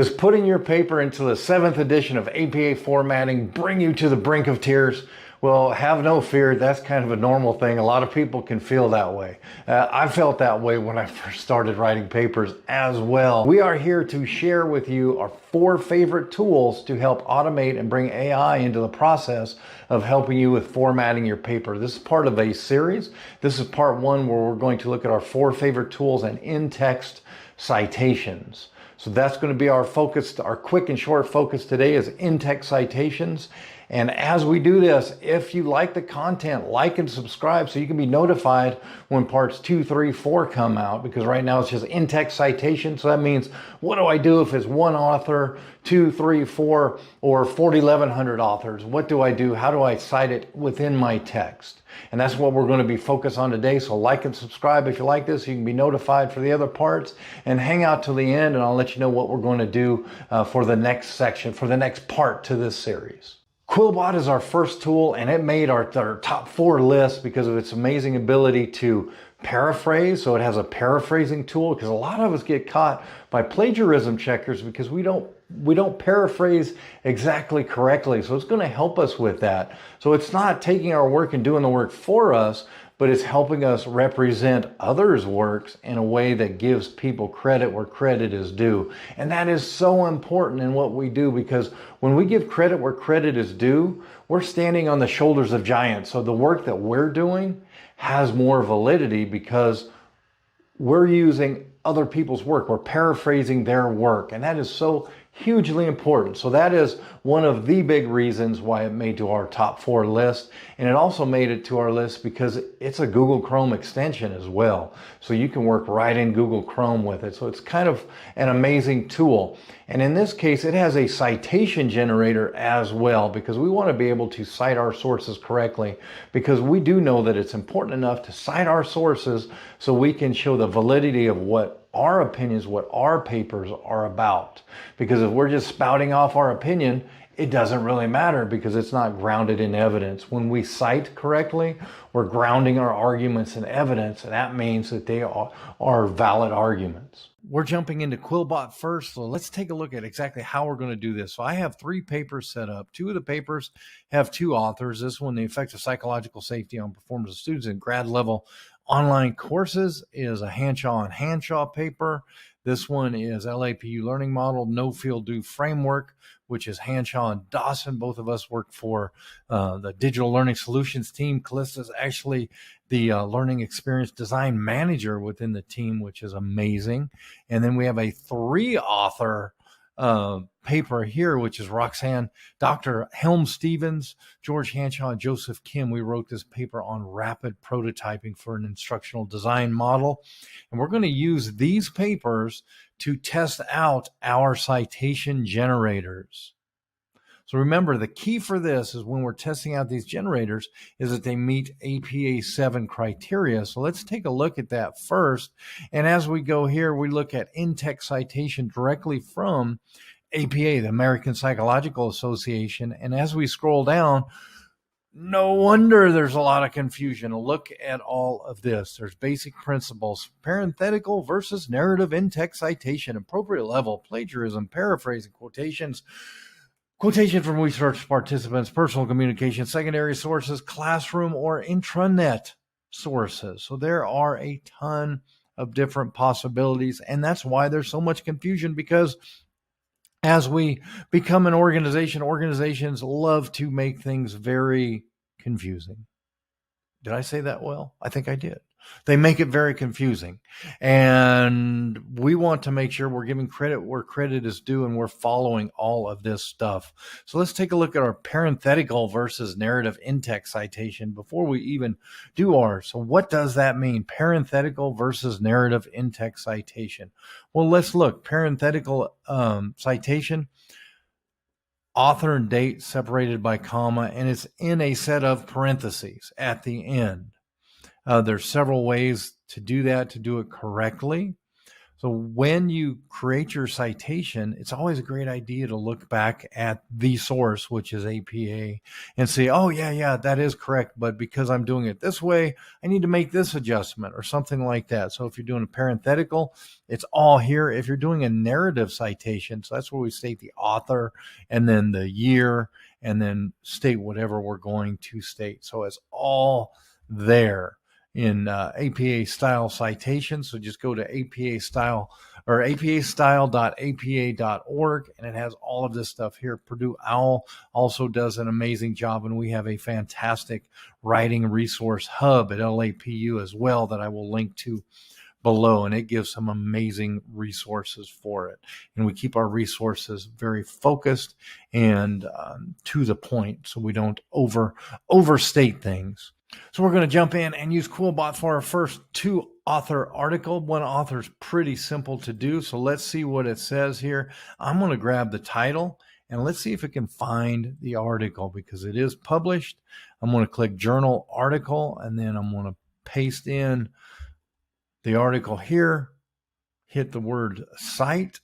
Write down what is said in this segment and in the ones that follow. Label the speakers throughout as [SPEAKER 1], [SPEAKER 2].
[SPEAKER 1] Does putting your paper into the 7th edition of APA formatting bring you to the brink of tears? Well, have no fear. That's kind of a normal thing. A lot of people can feel that way. I felt that way when I first started writing papers as well. We are here to share with you our 4 favorite tools to help automate and bring AI into the process of helping you with formatting your paper. This is part of a series. This is part 1 where we're going to look at our 4 favorite tools and in-text citations. So that's going to be our focus. Our quick and short focus today is in-text citations. And as we do this, if you like the content, like and subscribe so you can be notified when parts 2, 3, 4 come out, because right now it's just in-text citation. So that means, what do I do if it's one author, 2, 3, 4, or 4,100 authors? What do I do? How do I cite it within my text? And that's what we're going to be focused on today. So like and subscribe if you like this, so you can be notified for the other parts, and hang out till the end and I'll let you know what we're going to do for the next section, for the next part to this series. QuillBot is our first tool, and it made our top 4 list because of its amazing ability to paraphrase. So it has a paraphrasing tool, because a lot of us get caught by plagiarism checkers because we don't paraphrase exactly correctly. So it's going to help us with that. So it's not taking our work and doing the work for us, but it's helping us represent others' works in a way that gives people credit where credit is due. And that is so important in what we do, because when we give credit where credit is due, we're standing on the shoulders of giants. So the work that we're doing has more validity because we're using other people's work. We're paraphrasing their work, and that is so hugely important. So that is one of the big reasons why it made to our top 4 list. And it also made it to our list because it's a Google Chrome extension as well. So you can work right in Google Chrome with it. So it's kind of an amazing tool. And in this case, it has a citation generator as well, because we want to be able to cite our sources correctly, because we do know that it's important enough to cite our sources so we can show the validity of what our opinions, what our papers are about. Because if we're just spouting off our opinion, it doesn't really matter because it's not grounded in evidence. When we cite correctly, we're grounding our arguments in evidence, and that means that they are valid arguments. We're jumping into QuillBot first, so let's take a look at exactly how we're going to do this. So I have 3 papers set up. 2 of the papers have 2 authors. This one, The Effective Psychological Safety on Performance of Students in Grad Level Online Courses, is a Hanshaw and Hanshaw paper. This one is LAPU Learning Model, No Field Do Framework, which is Hanshaw and Dawson. Both of us work for the Digital Learning Solutions team. Calista is actually the Learning Experience Design Manager within the team, which is amazing. And then we have a 3-author paper here, which is Roxanne, Dr. Helm Stevens, George Hanshaw, and Joseph Kim. We wrote this paper on rapid prototyping for an instructional design model. And we're going to use these papers to test out our citation generators. So remember, the key for this is when we're testing out these generators is that they meet APA 7 criteria. So let's take a look at that first. And as we go here, we look at in-text citation directly from APA, the American Psychological Association. And as we scroll down, no wonder there's a lot of confusion. Look at all of this. There's basic principles, parenthetical versus narrative in-text citation, appropriate level, plagiarism, paraphrasing, quotations, quotation from research participants, personal communication, secondary sources, classroom or intranet sources. So there are a ton of different possibilities, and that's why there's so much confusion, because as we become an organization, organizations love to make things very confusing. Did I say that well? I think I did. They make it very confusing. And we want to make sure we're giving credit where credit is due, and we're following all of this stuff. So let's take a look at our parenthetical versus narrative in-text citation before we even do ours. So what does that mean? Parenthetical versus narrative in-text citation. Well, let's look. Parenthetical citation, author and date separated by comma, and it's in a set of parentheses at the end. There's several ways to do that, to do it correctly. So when you create your citation, it's always a great idea to look back at the source, which is APA, and say, oh, yeah, that is correct. But because I'm doing it this way, I need to make this adjustment or something like that. So if you're doing a parenthetical, it's all here. If you're doing a narrative citation, so that's where we state the author and then the year and then state whatever we're going to state. So it's all there in APA style citation. So just go to APA style or apastyle.apa.org, and it has all of this stuff here. Purdue OWL also does an amazing job, and we have a fantastic writing resource hub at LAPU as well that I will link to below, and it gives some amazing resources for it. And we keep our resources very focused and to the point, so we don't overstate things. So we're going to jump in and use QuillBot for our first 2-author article. One author is pretty simple to do, so let's see what it says here. I'm going to grab the title, and let's see if it can find the article because it is published. I'm going to click Journal Article, and then I'm going to paste in the article here, hit the word Cite,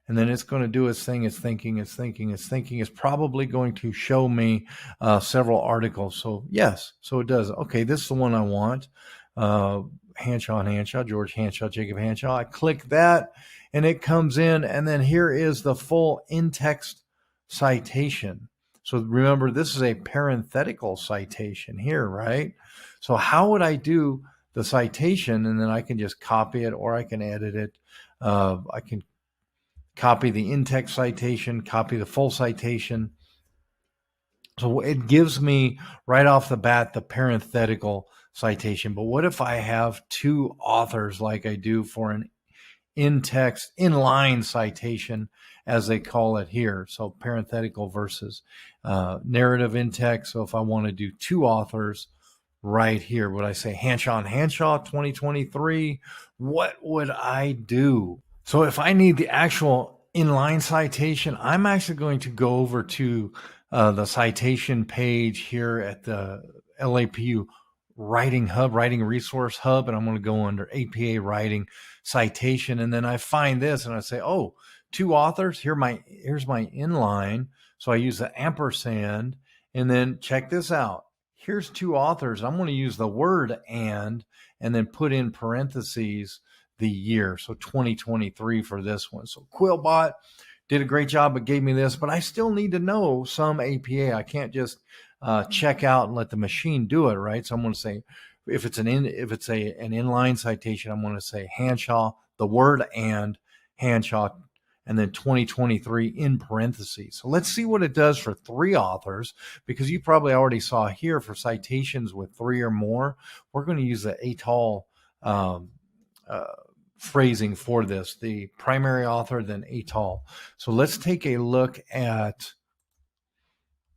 [SPEAKER 1] and then it's going to do its thing. It's thinking. It's probably going to show me several articles. So yes, so it does. Okay, this is the one I want. Hanshaw, George Hanshaw, Jacob Hanshaw. I click that, and it comes in, and then here is the full in-text citation. So remember, this is a parenthetical citation here, right? So how would I do the citation? And then I can just copy it, or I can edit it. I can copy the in-text citation, copy the full citation. So it gives me right off the bat the parenthetical citation. But what if I have 2 authors like I do for an in-text, inline citation, as they call it here? So parenthetical versus narrative in-text. So if I want to do 2 authors right here, would I say Hanshaw 2023? What would I do? So if I need the actual inline citation, I'm actually going to go over to the citation page here at the LAPU Writing Hub, Writing Resource Hub, and I'm going to go under APA Writing Citation, and then I find this, and I say, oh, 2 authors. Here's my inline. So I use the ampersand, and then check this out. Here's 2 authors. I'm going to use the word and then put in parentheses the year. So 2023 for this one. So QuillBot did a great job. It gave me this, but I still need to know some APA. I can't just check out and let the machine do it, right? So I'm going to say, if it's an inline citation, I'm going to say Hanshaw, the word and Hanshaw, and then 2023 in parentheses. So let's see what it does for 3 authors, because you probably already saw here for citations with 3 or more, we're going to use the étal phrasing for this, the primary author, then étal. So let's take a look at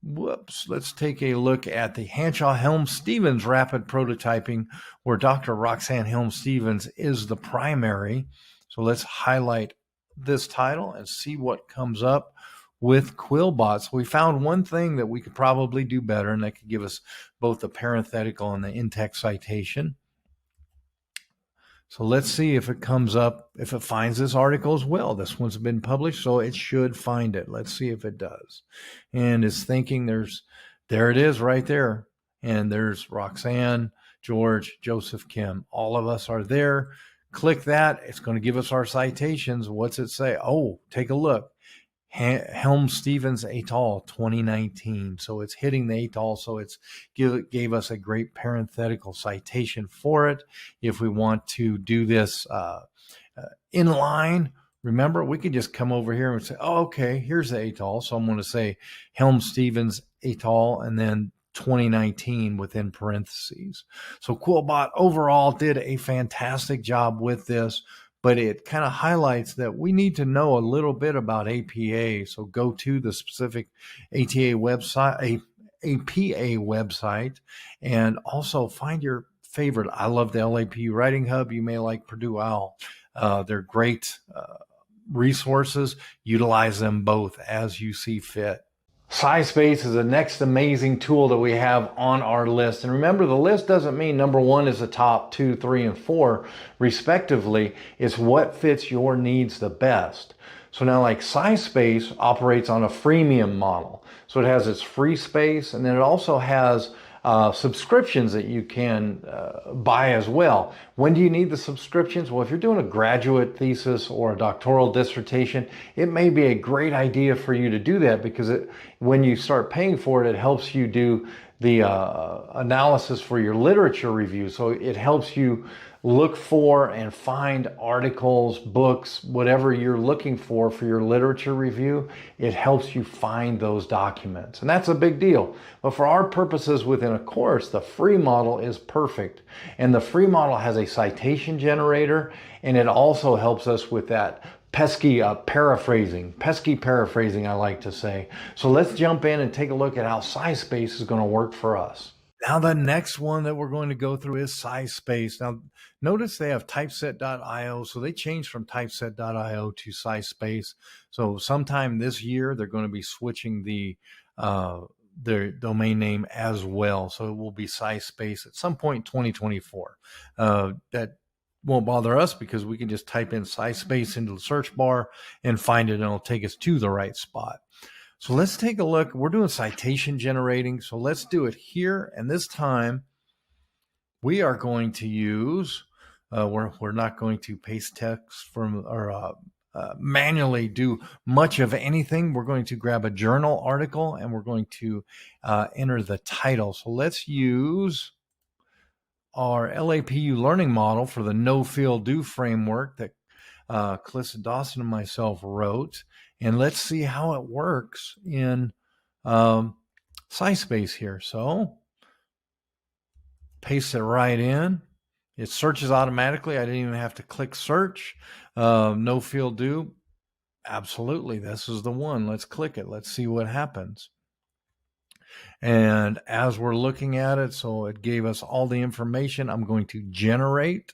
[SPEAKER 1] the Hanshaw Helms-Stevens rapid prototyping, where Dr. Roxanne Helms-Stevens is the primary. So let's highlight this title and see what comes up with QuillBot. So we found one thing that we could probably do better, and that could give us both the parenthetical and the in-text citation. So let's see if it comes up, if it finds this article as well. This one's been published, so it should find it. Let's see if it does. And it's thinking there it is right there. And there's Roxanne, George, Joseph, Kim. All of us are there. Click that. It's going to give us our citations. What's it say? Oh, take a look. Helms-Stevens et al. 2019. So it's hitting the et al. So it's gave us a great parenthetical citation for it. If we want to do this inline, remember, we could just come over here and say, oh, okay, here's the et al. So I'm going to say Helms-Stevens et al. And then 2019 within parentheses. So QuillBot overall did a fantastic job with this, but it kind of highlights that we need to know a little bit about APA. So go to the specific APA website, and also find your favorite. I love the LAPU Writing Hub. You may like Purdue OWL. They're great resources. Utilize them both as you see fit. SciSpace is the next amazing tool that we have on our list. And remember, the list doesn't mean number one is the top 2, 3, and 4, respectively. It's what fits your needs the best. So now, like SciSpace operates on a freemium model. So it has its free space, and then it also has subscriptions that you can buy as well. When do you need the subscriptions? Well, if you're doing a graduate thesis or a doctoral dissertation, it may be a great idea for you to do that, because when you start paying for it, it helps you do the analysis for your literature review. So it helps you look for and find articles, books, whatever you're looking for your literature review. It helps you find those documents. And that's a big deal. But for our purposes within a course, the free model is perfect. And the free model has a citation generator, and it also helps us with that pesky paraphrasing, I like to say. So let's jump in and take a look at how SciSpace is going to work for us. Now, the next one that we're going to go through is SciSpace. Now, notice they have typeset.io, so they changed from typeset.io to SciSpace. So sometime this year, they're going to be switching their domain name as well. So it will be SciSpace at some point in 2024. That won't bother us, because we can just type in SciSpace into the search bar and find it, and it'll take us to the right spot. So let's take a look. We're doing citation generating. So let's do it here. And this time we are going to use, we're not going to paste text from or manually do much of anything. We're going to grab a journal article and we're going to enter the title. So let's use our LAPU learning model for the no feel do framework that Calissa Dawson and myself wrote. And let's see how it works in SciSpace here. So paste it right in. It searches automatically. I didn't even have to click search. No field do. Absolutely. This is the one. Let's click it. Let's see what happens. And as we're looking at it, so it gave us all the information. I'm going to generate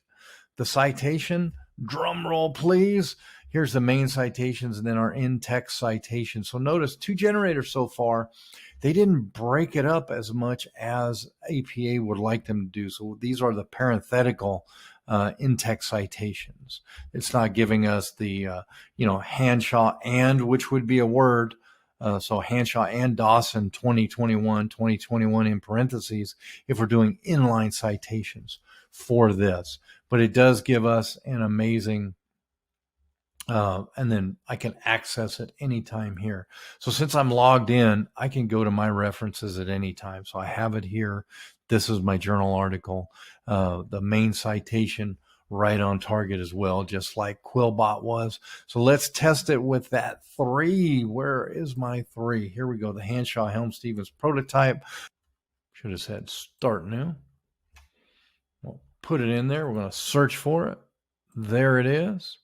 [SPEAKER 1] the citation. Drum roll, please. Here's the main citations and then our in-text citation. So notice 2 generators so far. They didn't break it up as much as APA would like them to do. So these are the parenthetical in-text citations. It's not giving us the, Hanshaw and, which would be a word. So Hanshaw and Dawson 2021 in parentheses if we're doing inline citations for this. But it does give us an amazing, and then I can access it anytime here. So since I'm logged in, I can go to my references at any time. So I have it here. This is my journal article, the main citation right on target as well, just like QuillBot was. So let's test it with that 3. Where is my 3? Here we go. The Hanshaw Helm-Stevens prototype. Should have said start new. We'll put it in there. We're going to search for it. There it is.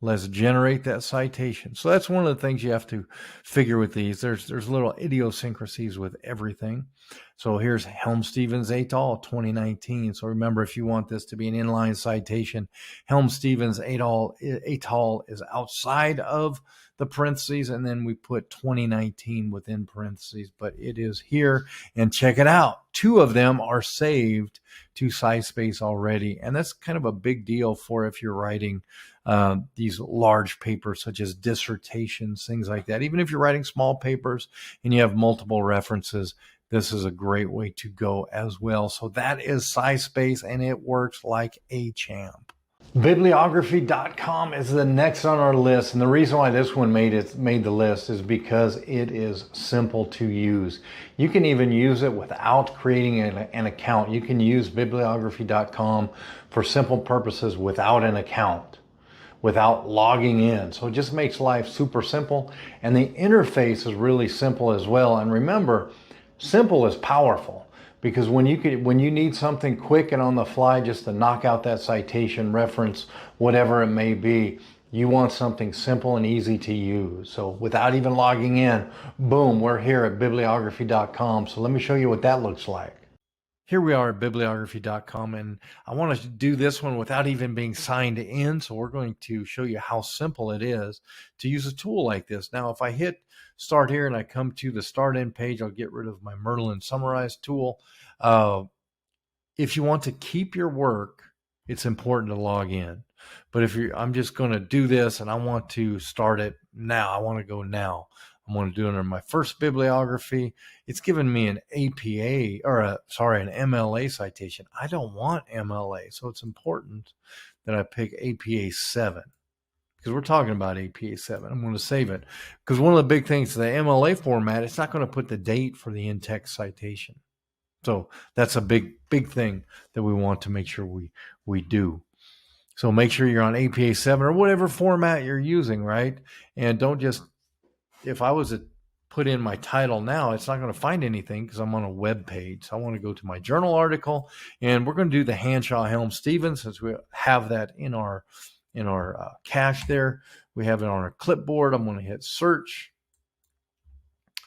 [SPEAKER 1] Let's generate that citation. So that's one of the things you have to figure with these. There's little idiosyncrasies with everything. So here's Helm-Stevens et al. 2019. So remember, if you want this to be an inline citation, Helm-Stevens et al. Is outside of the parentheses, and then we put 2019 within parentheses, but it is here. And check it out. 2 of them are saved to SciSpace already. And that's kind of a big deal for if you're writing these large papers such as dissertations, things like that. Even if you're writing small papers and you have multiple references, this is a great way to go as well. So that is SciSpace, and it works like a champ. Bibliography.com is the next on our list, and the reason why this one made the list is because it is simple to use. You can even use it without creating an account. You can use Bibliography.com for simple purposes without an account, without logging in. So it just makes life super simple, and the interface is really simple as well. And remember, simple is powerful. Because when you need something quick and on the fly just to knock out that citation, reference, whatever it may be, you want something simple and easy to use. So without even logging in, boom, we're here at bibliography.com. So let me show you what that looks like. Here we are at bibliography.com, and I want to do this one without even being signed in. So we're going to show you how simple it is to use a tool like this. Now, if I hit start here and I come to the start in page, I'll get rid of my Merlin Summarize tool. If you want to keep your work, it's important to log in. But if I'm just going to do this and I want to start it now, I want to go now. I'm going to do it under my first bibliography. It's given me an APA or an MLA citation. I don't want MLA, so it's important that I pick APA 7 because we're talking about APA 7. I'm going to save it because one of the big things, the MLA format, it's not going to put the date for the in text citation. So that's a big thing that we want to make sure we do. So make sure you're on APA 7 or whatever format you're using, right? And don't just, if I was to put in my title now, it's not going to find anything because I'm on a web page. So I want to go to my journal article, and we're going to do the Hanshaw-Helm-Stevens since we have that in our cache there. We have it on our clipboard. I'm going to hit search,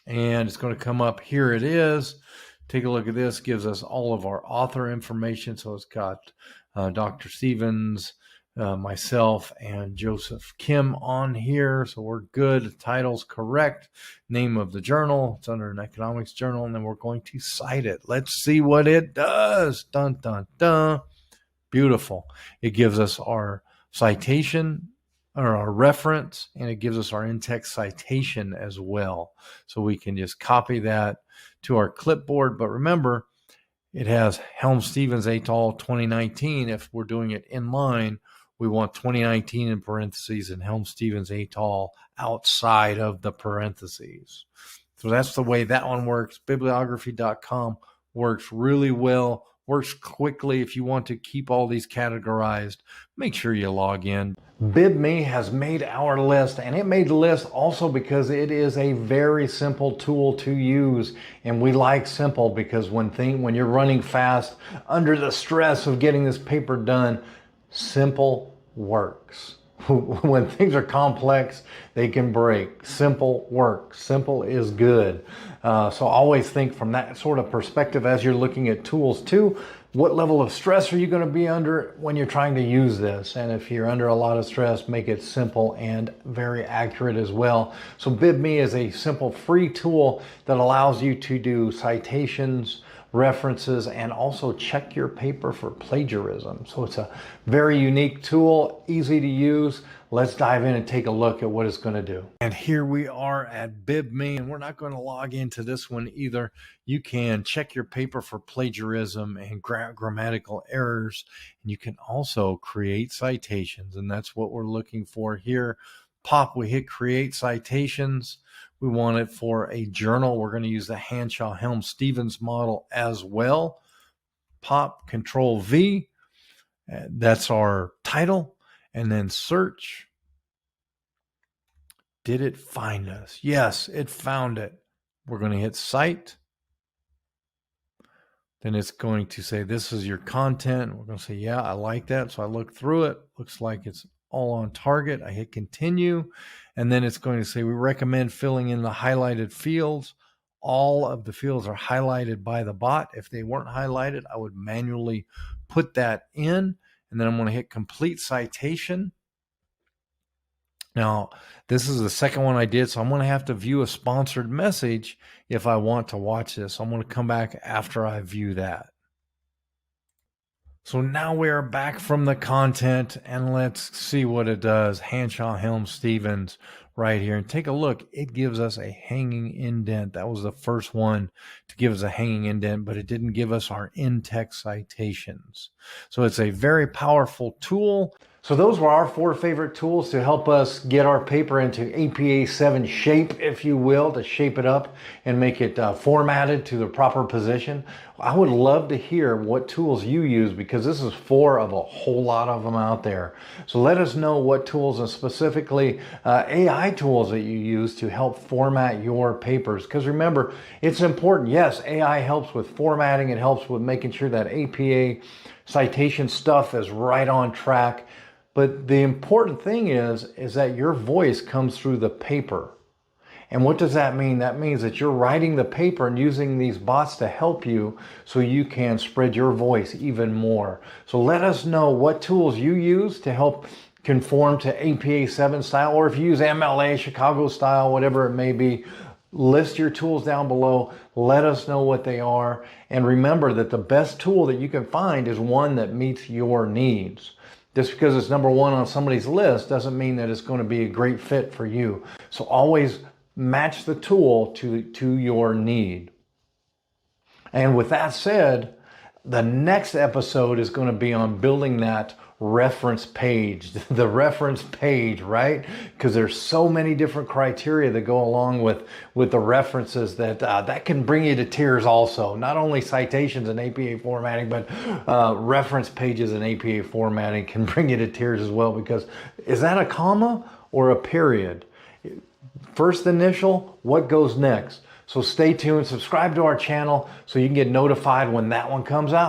[SPEAKER 1] and it's going to come up. Here it is. Take a look at this. Gives us all of our author information. So it's got Dr. Stevens, myself, and Joseph Kim on here. So we're good. The title's correct. Name of the journal. It's under an economics journal. And then we're going to cite it. Let's see what it does. Dun, dun, dun. Beautiful. It gives us our citation or our reference, and it gives us our in-text citation as well. So we can just copy that to our clipboard. But remember, it has Helm-Stevens et al. 2019. If we're doing it in line, we want 2019 in parentheses and Helm-Stevens et al. Outside of the parentheses. So that's the way that one works. Bibliography.com works really well, works quickly. If you want to keep all these categorized, make sure you log in. BibMe has made our list, and it made the list also because it is a very simple tool to use. And we like simple because when you're running fast under the stress of getting this paper done, simple works. When things are complex, they can break. Simple works. Simple is good. So always think from that sort of perspective as you're looking at tools too. What level of stress are you going to be under when you're trying to use this? And if you're under a lot of stress, make it simple and very accurate as well. So BibMe is a simple free tool that allows you to do citations, references, and also check your paper for plagiarism. So it's a very unique tool, easy to use. Let's dive in and take a look at what it's going to do. And here we are at BibMe, and we're not going to log into this one either. You can check your paper for plagiarism and grammatical errors, and you can also create citations, and that's what we're looking for here. Pop, we hit create citations. We want it for a journal. We're going to use the Hanshaw-Helm-Stevens model as well. Pop, Control V. That's our title. And then search. Did it find us? Yes, it found it. We're going to hit cite. Then it's going to say, this is your content. We're going to say, yeah, I like that. So I look through it. Looks like it's all on target. I hit continue. And then it's going to say, we recommend filling in the highlighted fields. All of the fields are highlighted by the bot. If they weren't highlighted, I would manually put that in. And then I'm going to hit complete citation. Now, this is the second one I did, so I'm going to have to view a sponsored message if I want to watch this. I'm going to come back after I view that. So now we are back from the content, and let's see what it does. Hanshaw-Helm-Stevens right here. And take a look. It gives us a hanging indent. That was the first one to give us a hanging indent, but it didn't give us our in-text citations. So it's a very powerful tool. So those were our 4 favorite tools to help us get our paper into APA 7 shape, if you will, to shape it up and make it formatted to the proper position. I would love to hear what tools you use because this is 4 of a whole lot of them out there. So let us know what tools and specifically AI tools that you use to help format your papers. Because remember, it's important. Yes, AI helps with formatting. It helps with making sure that APA citation stuff is right on track. But the important thing is that your voice comes through the paper. And what does that mean? That means that you're writing the paper and using these bots to help you so you can spread your voice even more. So let us know what tools you use to help conform to APA 7 style, or if you use MLA, Chicago style, whatever it may be. List your tools down below. Let us know what they are. And remember that the best tool that you can find is one that meets your needs. Just because it's number one on somebody's list doesn't mean that it's going to be a great fit for you. So always match the tool to your need. And with that said, the next episode is going to be on building that reference page, the reference page, right? Because there's so many different criteria that go along with the references that can bring you to tears also. Not only citations and APA formatting, but reference pages and APA formatting can bring you to tears as well, because is that a comma or a period? First initial, what goes next? So stay tuned, subscribe to our channel so you can get notified when that one comes out.